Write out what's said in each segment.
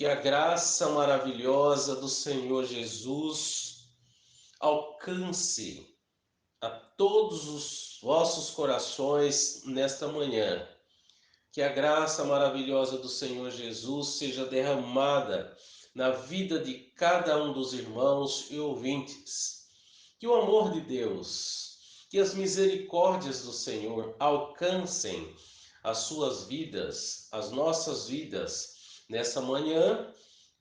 Que a graça maravilhosa do Senhor Jesus alcance a todos os vossos corações nesta manhã. Que a graça maravilhosa do Senhor Jesus seja derramada na vida de cada um dos irmãos e ouvintes. Que o amor de Deus, que as misericórdias do Senhor alcancem as suas vidas, as nossas vidas, nessa manhã,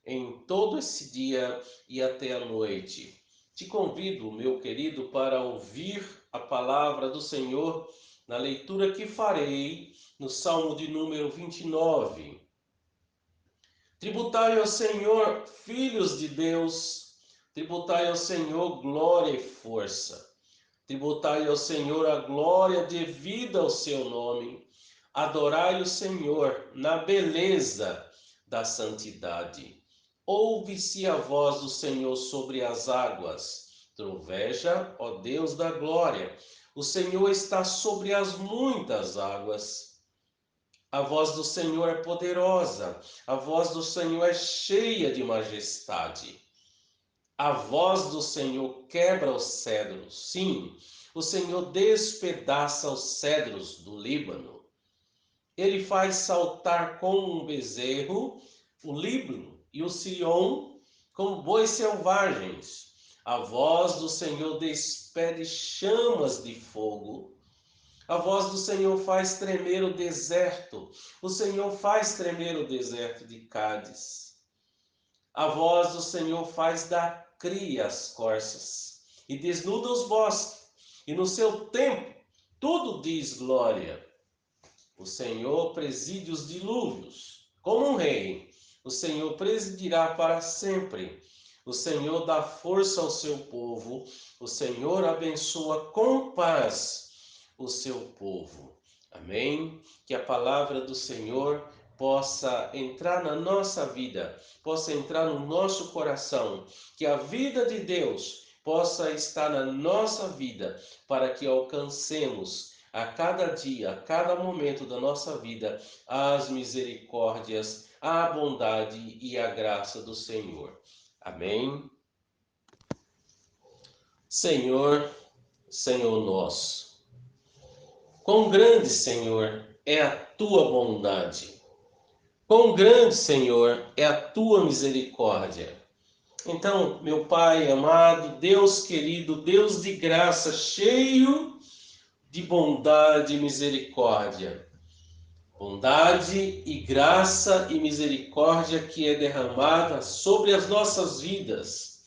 em todo esse dia e até a noite. Te convido, meu querido, para ouvir a palavra do Senhor na leitura que farei no Salmo de número 29. Tributai ao Senhor, filhos de Deus, tributai ao Senhor glória e força. Tributai ao Senhor a glória devida ao seu nome. Adorai o Senhor na beleza da santidade. Ouve-se a voz do Senhor sobre as águas. Troveja, ó Deus da glória. O Senhor está sobre as muitas águas. A voz do Senhor é poderosa. A voz do Senhor é cheia de majestade. A voz do Senhor quebra os cedros. Sim, o Senhor despedaça os cedros do Líbano. Ele faz saltar como um bezerro o Líbano e o Sirion como bois selvagens. A voz do Senhor despede chamas de fogo. A voz do Senhor faz tremer o deserto. O Senhor faz tremer o deserto de Cádiz. A voz do Senhor faz dar cria as corças e desnuda os bosques. E no seu tempo tudo diz glória. O Senhor preside os dilúvios como um rei. O Senhor presidirá para sempre. O Senhor dá força ao seu povo. O Senhor abençoa com paz o seu povo. Amém? Que a palavra do Senhor possa entrar na nossa vida, possa entrar no nosso coração. Que a vida de Deus possa estar na nossa vida para que alcancemos a cada dia, a cada momento da nossa vida, as misericórdias, a bondade e a graça do Senhor. Amém? Senhor, Senhor nosso, quão grande, Senhor, é a tua bondade. Quão grande, Senhor, é a tua misericórdia. Então, meu Pai amado, Deus querido, Deus de graça, cheio de bondade e misericórdia. Bondade e graça e misericórdia que é derramada sobre as nossas vidas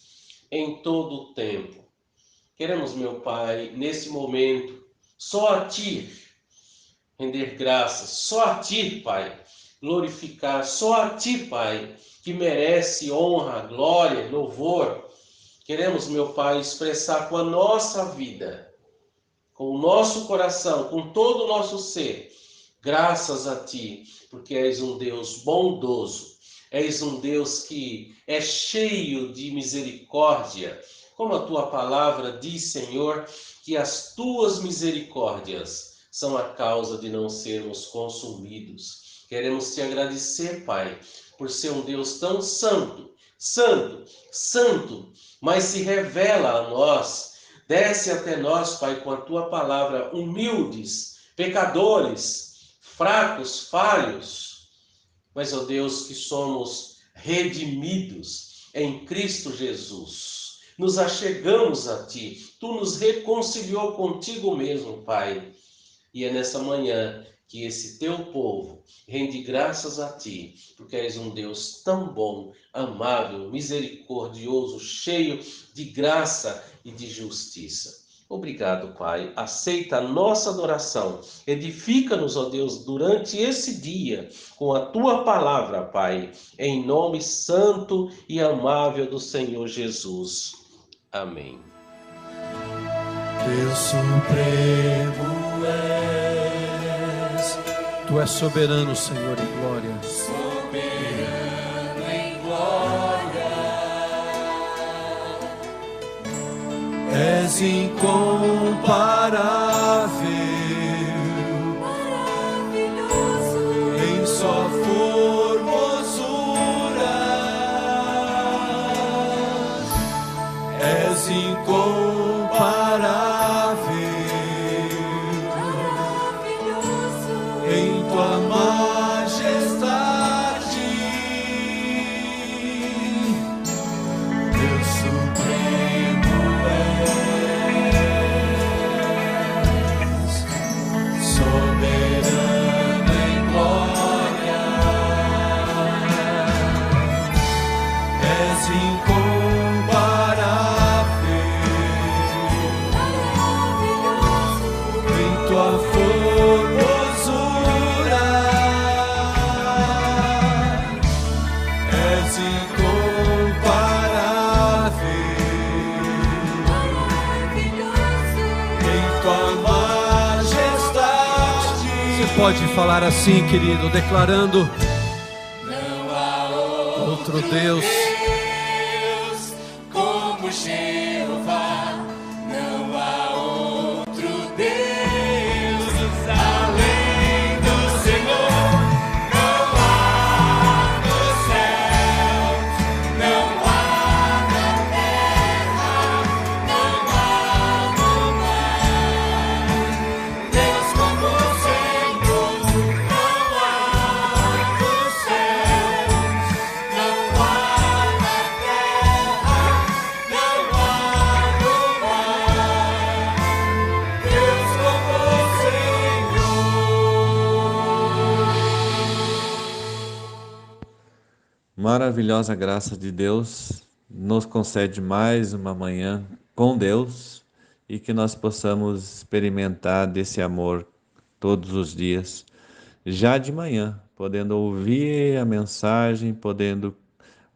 em todo o tempo. Queremos, meu Pai, nesse momento, só a Ti render graças, só a Ti, Pai, glorificar, só a Ti, Pai, que merece honra, glória, louvor. Queremos, meu Pai, expressar com a nossa vida, com o nosso coração, com todo o nosso ser, graças a Ti, porque és um Deus bondoso, és um Deus que é cheio de misericórdia, como a Tua palavra diz, Senhor, que as Tuas misericórdias são a causa de não sermos consumidos. Queremos Te agradecer, Pai, por ser um Deus tão santo, santo, santo, mas se revela a nós. Desce até nós, Pai, com a Tua palavra, humildes, pecadores, fracos, falhos, mas, ó Deus, que somos redimidos em Cristo Jesus. Nos achegamos a Ti, Tu nos reconciliou contigo mesmo, Pai. E é nessa manhã que esse Teu povo rende graças a Ti, porque és um Deus tão bom, amável, misericordioso, cheio de graça e de justiça. Obrigado, Pai. Aceita a nossa adoração. Edifica-nos, ó Deus, durante esse dia com a Tua palavra, Pai, em nome santo e amável do Senhor Jesus. Amém. Deus supremo és, Tu és soberano, Senhor, em glória. Soberano em glória. És incomparável, Maravilhoso em sua formosura. pode falar assim, querido, declarando: não há outro Deus. Deus como Jeová, não há outro Deus além do Senhor, não há no céu, não há na terra, não há no mar. Deus como o Senhor, não há no céu, não há na terra, não há no mar. Deus como o Senhor. Maravilhosa graça de Deus nos concede mais uma manhã com Deus e que nós possamos experimentar desse amor todos os dias, já de manhã, podendo ouvir a mensagem, podendo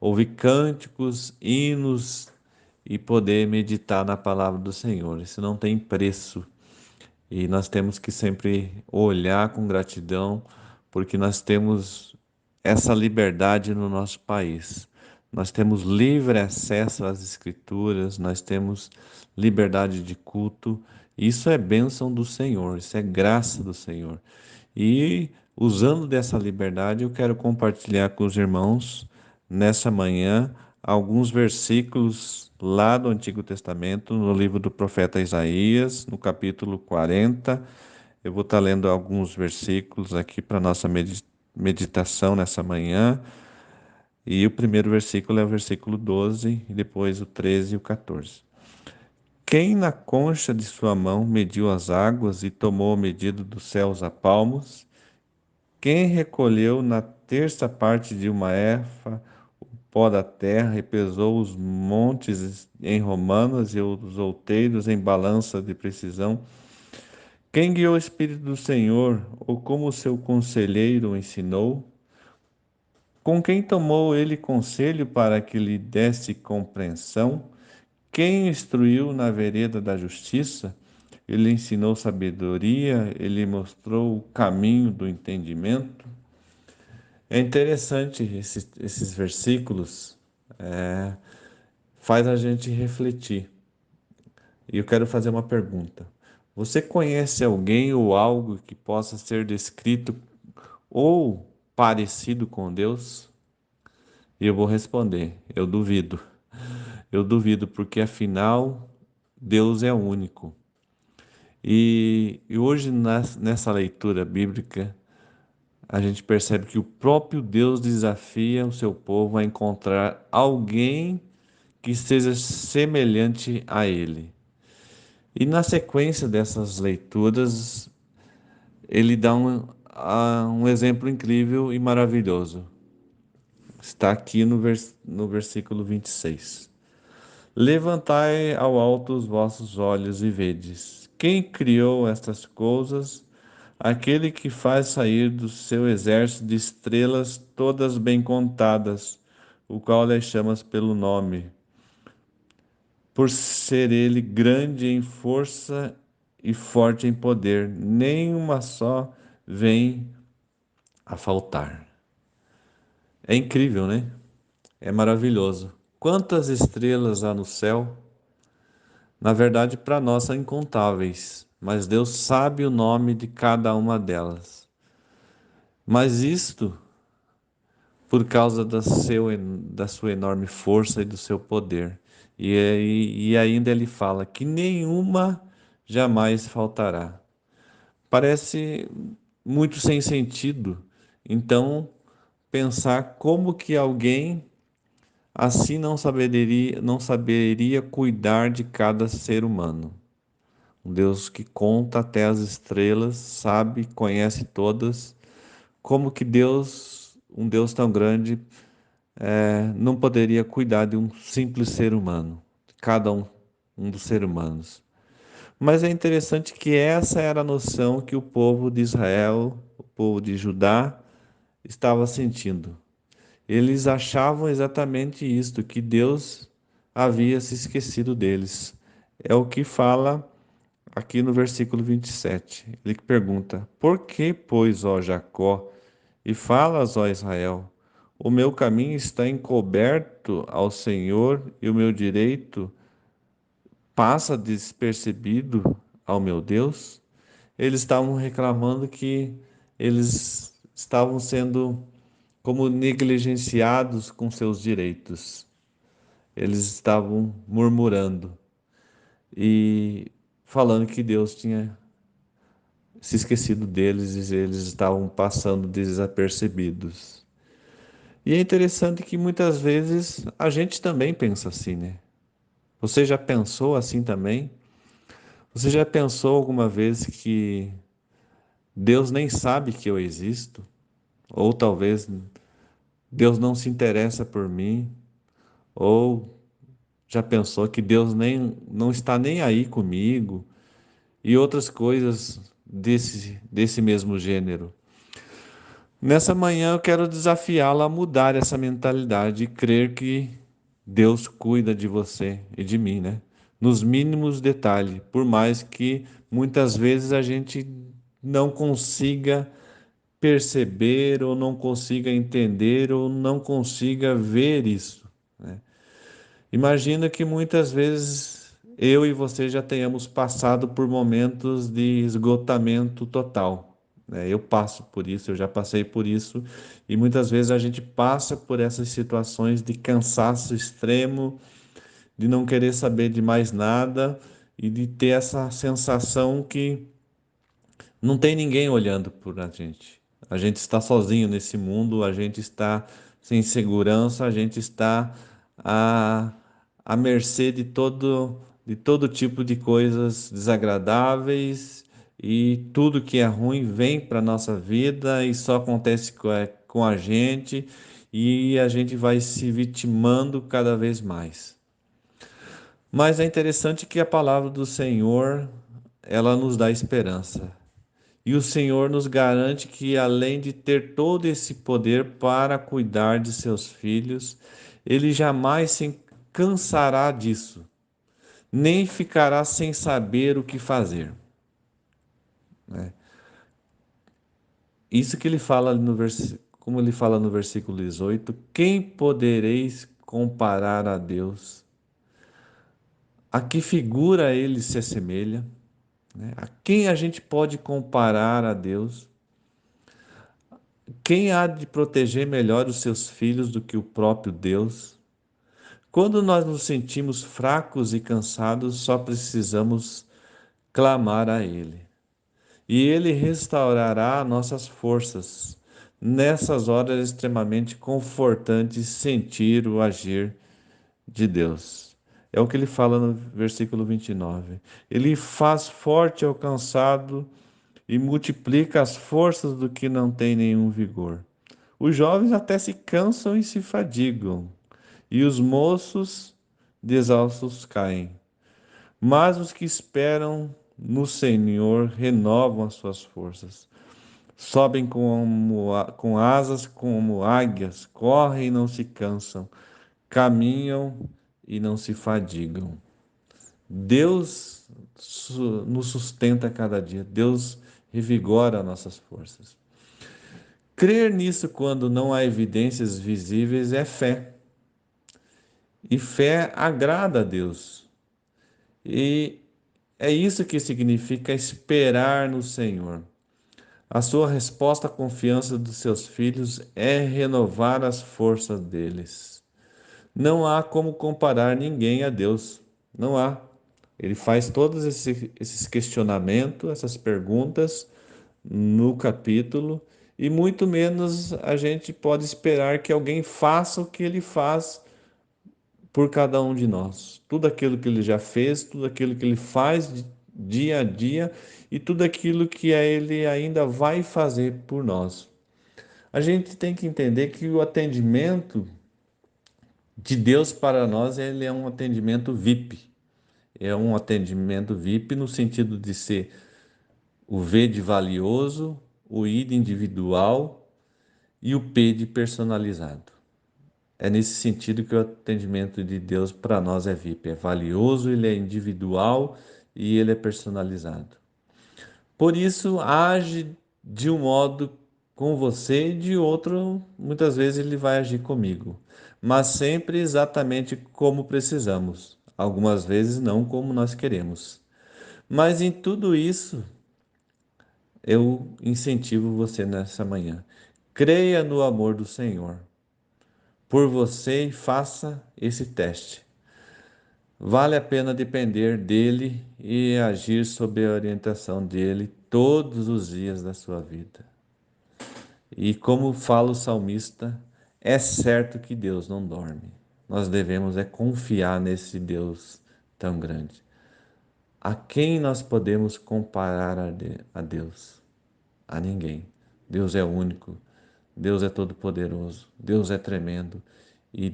ouvir cânticos, hinos e poder meditar na palavra do Senhor. Isso não tem preço. E nós temos que sempre olhar com gratidão, porque nós temos essa liberdade no nosso país. Nós temos livre acesso às Escrituras, nós temos liberdade de culto. Isso é bênção do Senhor, isso é graça do Senhor. E usando dessa liberdade, eu quero compartilhar com os irmãos nessa manhã alguns versículos lá do Antigo Testamento, no livro do profeta Isaías, no capítulo 40. Eu vou estar lendo alguns versículos aqui para nossa meditação nessa manhã. E o primeiro versículo é o versículo 12, e depois o 13 e o 14. Quem na concha de sua mão mediu as águas e tomou a medida dos céus a palmos? Quem recolheu na terça parte de uma efa o pó da terra e pesou os montes em romanas e os outeiros em balança de precisão? Quem guiou o Espírito do Senhor, ou como seu conselheiro o ensinou? Com quem tomou ele conselho para que lhe desse compreensão? Quem instruiu na vereda da justiça? Ele ensinou sabedoria, ele mostrou o caminho do entendimento. É interessante esses versículos, faz a gente refletir. E eu quero fazer uma pergunta. Você conhece alguém ou algo que possa ser descrito ou parecido com Deus? E eu vou responder, eu duvido. Eu duvido, porque afinal Deus é único. E hoje nessa leitura bíblica, a gente percebe que o próprio Deus desafia o seu povo a encontrar alguém que seja semelhante a Ele. E na sequência dessas leituras, ele dá um exemplo incrível e maravilhoso. Está aqui no versículo 26. Levantai ao alto os vossos olhos e vedes. Quem criou estas coisas? Aquele que faz sair do seu exército de estrelas todas bem contadas, o qual lhe chamas pelo nome, por ser ele grande em força e forte em poder, nenhuma só vem a faltar. É incrível, né? É maravilhoso. Quantas estrelas há no céu? Na verdade, para nós são incontáveis, mas Deus sabe o nome de cada uma delas. Mas isto por causa da sua enorme força e do seu poder. E ainda ele fala que nenhuma jamais faltará. Parece muito sem sentido, então, pensar como que alguém assim não saberia cuidar de cada ser humano. Um Deus que conta até as estrelas, sabe, conhece todas. Como que um Deus tão grande, não poderia cuidar de um simples ser humano, de cada um dos seres humanos? Mas é interessante que essa era a noção que o povo de Israel, o povo de Judá, estava sentindo. Eles achavam exatamente isto, que Deus havia se esquecido deles. É o que fala aqui no versículo 27. Ele pergunta: Por que, pois, ó Jacó, e falas, ó Israel, o meu caminho está encoberto ao Senhor e o meu direito passa despercebido ao meu Deus? Eles estavam reclamando que eles estavam sendo como negligenciados com seus direitos. Eles estavam murmurando e falando que Deus tinha se esquecido deles e eles estavam passando desapercebidos. E é interessante que muitas vezes a gente também pensa assim, né? Você já pensou assim também? Você já pensou alguma vez que Deus nem sabe que eu existo? Ou talvez Deus não se interessa por mim? Ou já pensou que Deus nem não está nem aí comigo? E outras coisas desse mesmo gênero. Nessa manhã eu quero desafiá-la a mudar essa mentalidade e crer que Deus cuida de você e de mim, né? Nos mínimos detalhes, por mais que muitas vezes a gente não consiga perceber ou não consiga entender ou não consiga ver isso, né? Imagina que muitas vezes eu e você já tenhamos passado por momentos de esgotamento total, né? Eu passo por isso, eu já passei por isso, e muitas vezes a gente passa por essas situações de cansaço extremo, de não querer saber de mais nada e de ter essa sensação que não tem ninguém olhando por a gente. A gente está sozinho nesse mundo, a gente está sem segurança, a gente está à, à mercê de todo tipo de coisas desagradáveis e tudo que é ruim vem para a nossa vida e só acontece com a gente e a gente vai se vitimando cada vez mais. Mas é interessante que a palavra do Senhor, ela nos dá esperança. E o Senhor nos garante que, além de ter todo esse poder para cuidar de seus filhos, ele jamais se cansará disso, nem ficará sem saber o que fazer, né? Isso que ele fala no como ele fala no versículo 18: Quem podereis comparar a Deus? A que figura ele se assemelha, né? A quem a gente pode comparar a Deus? Quem há de proteger melhor os seus filhos do que o próprio Deus? Quando nós nos sentimos fracos e cansados, só precisamos clamar a Ele. E Ele restaurará nossas forças. Nessas horas é extremamente confortante sentir o agir de Deus. É o que ele fala no versículo 29. Ele faz forte ao cansado e multiplica as forças do que não tem nenhum vigor. Os jovens até se cansam e se fadigam, e os moços de exaustos caem. Mas os que esperam no Senhor renovam as suas forças. Sobem com asas como águias, correm e não se cansam, caminham e não se fadigam. Deus nos sustenta a cada dia, Deus revigora nossas forças. Crer nisso quando não há evidências visíveis é fé. E fé agrada a Deus. E é isso que significa esperar no Senhor. A sua resposta à confiança dos seus filhos é renovar as forças deles. Não há como comparar ninguém a Deus. Não há. Ele faz todos esses questionamentos, essas perguntas no capítulo, e muito menos a gente pode esperar que alguém faça o que ele faz por cada um de nós. Tudo aquilo que ele já fez, tudo aquilo que ele faz dia a dia e tudo aquilo que ele ainda vai fazer por nós. A gente tem que entender que o atendimento de Deus para nós, ele é um atendimento VIP. É um atendimento VIP no sentido de ser o V de valioso, o I de individual e o P de personalizado. É nesse sentido que o atendimento de Deus para nós é VIP, é valioso, ele é individual e ele é personalizado. Por isso, age de um modo com você e de outro, muitas vezes ele vai agir comigo, mas sempre exatamente como precisamos, algumas vezes não como nós queremos. Mas em tudo isso, eu incentivo você nessa manhã. Creia no amor do Senhor por você e faça esse teste. Vale a pena depender dele e agir sob a orientação dele todos os dias da sua vida. E como fala o salmista, é certo que Deus não dorme. Nós devemos confiar nesse Deus tão grande. A quem nós podemos comparar a Deus? A ninguém. Deus é único, Deus é todo-poderoso, Deus é tremendo e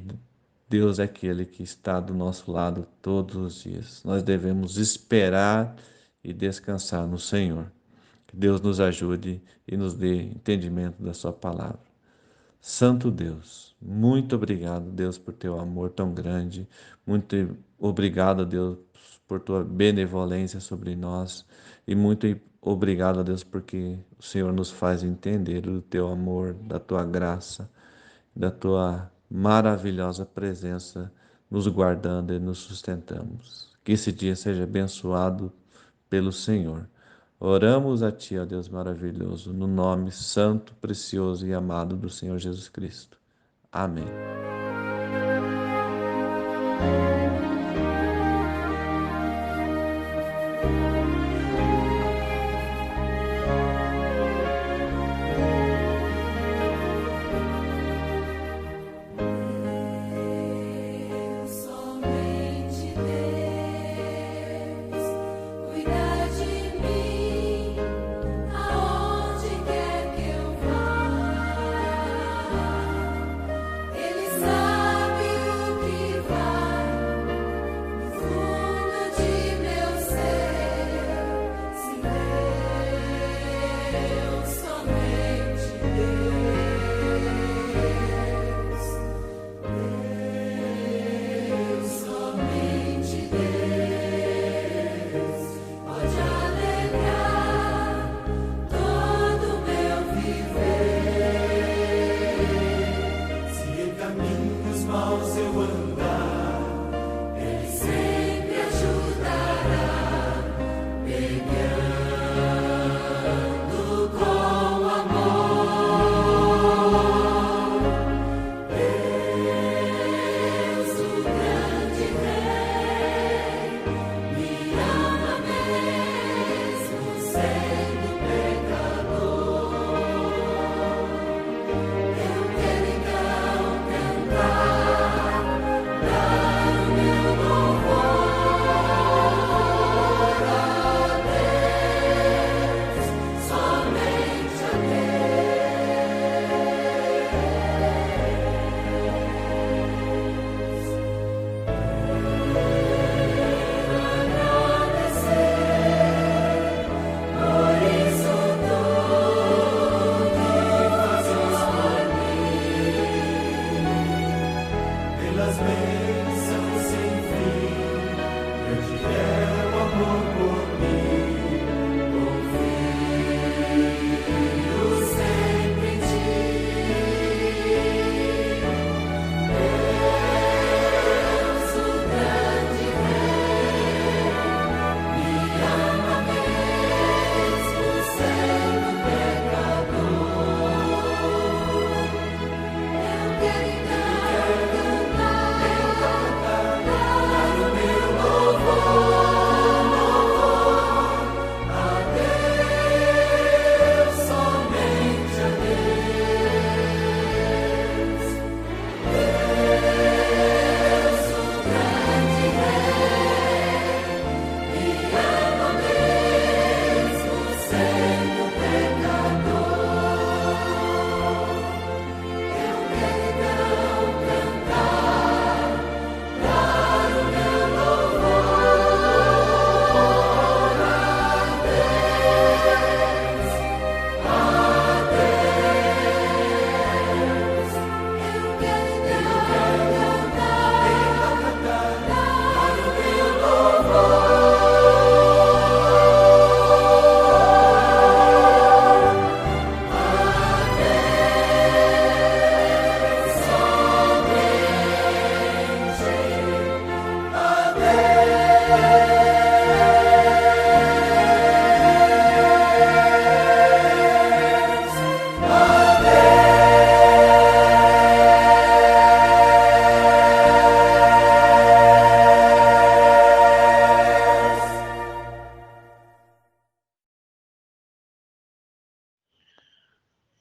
Deus é aquele que está do nosso lado todos os dias. Nós devemos esperar e descansar no Senhor. Que Deus nos ajude e nos dê entendimento da sua palavra. Santo Deus, muito obrigado, Deus, por teu amor tão grande. Muito obrigado, Deus, por tua benevolência sobre nós. E muito obrigado, Deus, porque o Senhor nos faz entender do teu amor, da tua graça, da tua maravilhosa presença, nos guardando e nos sustentamos. Que esse dia seja abençoado pelo Senhor. Oramos a Ti, ó Deus maravilhoso, no nome santo, precioso e amado do Senhor Jesus Cristo. Amém. Somente Deus cuida de mim, aonde quer que eu vá. Ele sabe o que vai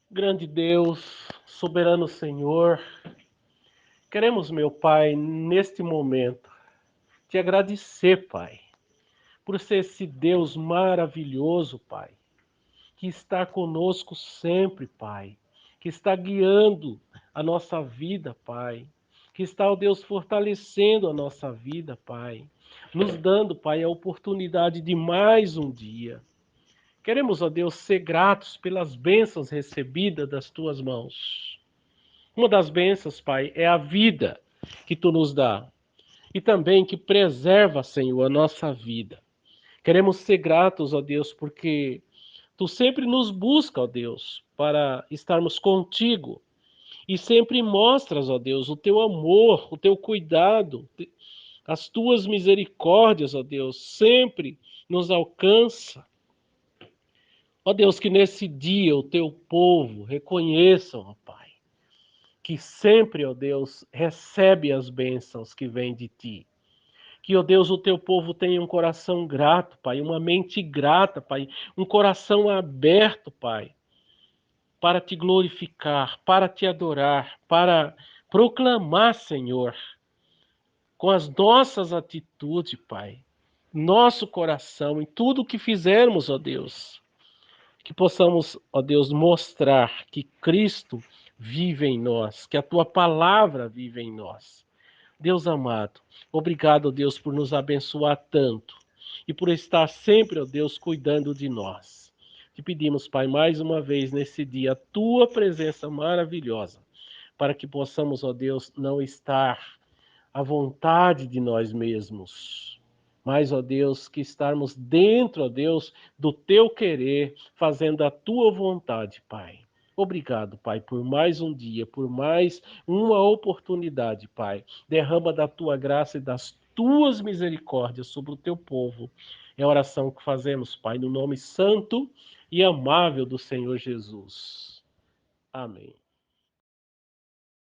Grande Deus, soberano Senhor, queremos, meu Pai, neste momento, te agradecer, Pai, por ser esse Deus maravilhoso, Pai, que está conosco sempre, Pai, que está guiando a nossa vida, Pai, que está, ó Deus, fortalecendo a nossa vida, Pai, nos dando, Pai, a oportunidade de mais um dia. Queremos, ó Deus, ser gratos pelas bênçãos recebidas das tuas mãos. Uma das bênçãos, Pai, é a vida que tu nos dá e também que preserva, Senhor, a nossa vida. Queremos ser gratos, ó Deus, porque tu sempre nos busca, ó Deus, para estarmos contigo e sempre mostras, ó Deus, o teu amor, o teu cuidado, as tuas misericórdias, ó Deus, sempre nos alcança. Ó Deus, que nesse dia o teu povo reconheçam, ó Pai, que sempre, ó Deus, recebe as bênçãos que vêm de ti. Que, ó Deus, o teu povo tenha um coração grato, Pai, uma mente grata, Pai, um coração aberto, Pai, para te glorificar, para te adorar, para proclamar, Senhor, com as nossas atitudes, Pai, nosso coração, em tudo que fizermos, ó Deus. Que possamos, ó Deus, mostrar que Cristo vive em nós, que a tua palavra vive em nós. Deus amado, obrigado, ó Deus, por nos abençoar tanto e por estar sempre, ó Deus, cuidando de nós. Te pedimos, Pai, mais uma vez nesse dia, a tua presença maravilhosa, para que possamos, ó Deus, não estar à vontade de nós mesmos, mas, ó Deus, que estarmos dentro, ó Deus, do teu querer, fazendo a tua vontade, Pai. Obrigado, Pai, por mais um dia, por mais uma oportunidade, Pai. Derrama da tua graça e das tuas misericórdias sobre o teu povo. É a oração que fazemos, Pai, no nome santo e amável do Senhor Jesus. Amém.